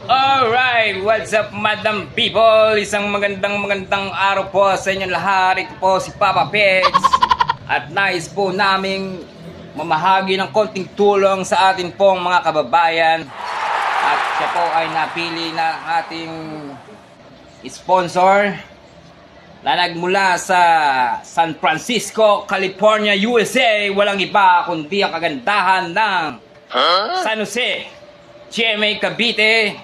Alright, what's up madam people? Isang magandang araw po sa inyong lahat. Ito po si Papa Pets. At nais po naming mamahagi ng konting tulong sa atin pong mga kababayan. At siya po ay napili na ating sponsor na nagmula sa San Francisco, California, USA. Walang iba kundi ang kagandahan ng San Jose, GMA Cavite.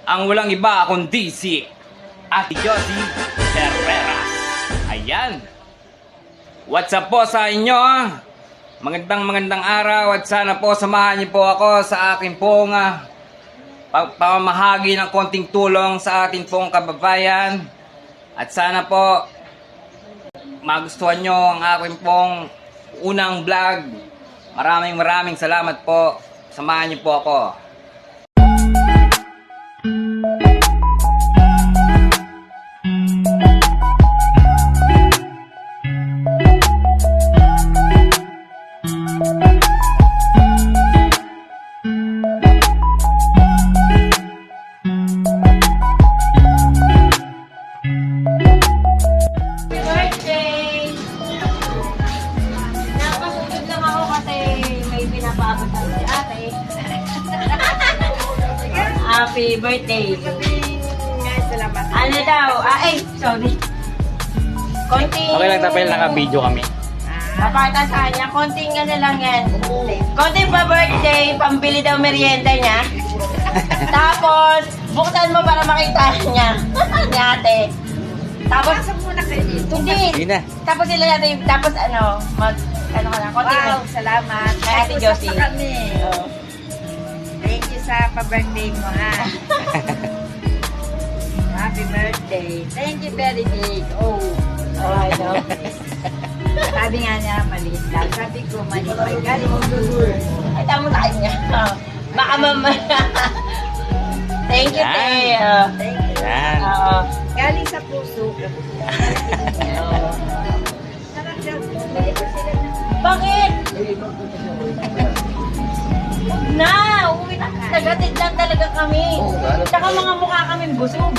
Ang walang iba kundi si Ate Josie Herreras. Ayan. What's up po sa inyo? Magandang araw at sana po samahan niyo po ako sa akin pong pamamahagi ng konting tulong sa atin pong kababayan. At sana po magustuhan nyo ang aking pong unang vlog. Maraming salamat po. Samahan niyo po ako. Happy birthday. Salamat. Ano daw? Sorry. Konting... Okay lang tapos naka-video kami. Papata sa kanya. Konting ano lang yan. Konting pa-birthday. Pambili daw merienda niya. Tapos, buksan mo para makita niya. Ni ate. Tapos, Pasok muna kayo dito. Hindi na. Tapos sila natin, tapos ano, ano ka na, konting Wow, salamat. Kay Ate Josie. Tapos na kami. Oo. Thank you sa pa-birthday mo, ha? Happy birthday. Thank you very big. Oh, I know. sabi nga niya, maliit lang. Sabi ko, maliit lang. Galing mo Ay, tamo sa kanya. Baka Thank you, Yan. Teo. Thank you. Ayan. Oo. Galing sa puso. Sarap daw. Bili ko sila ng... Bakit? Huwag na! Uwi na. Nagatid lang talaga kami. Tsaka mga mukha kami busog.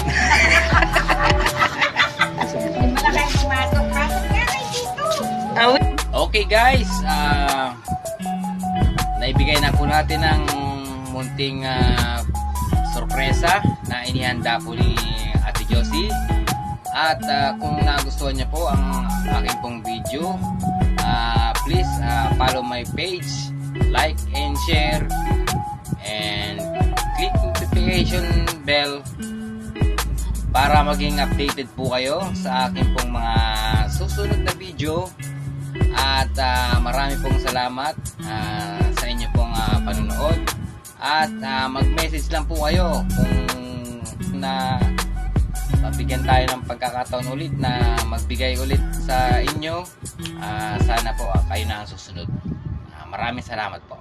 Malaki pumasok. Pasok nga kayo dito. Okay guys, naibigay na po natin ng munting sorpresa na inihanda po ni Ate Josie. At kung nagustuhan niya po ang aking pong video, please follow my page, like and share, and click notification bell para maging updated po kayo sa aking pong mga susunod na video. At marami pong salamat sa inyo pong panonood. At mag-message lang po kayo kung na mabigyan tayo ng pagkakataon ulit na magbigay ulit sa inyo. Sana po kayo na ang susunod. Maraming salamat po.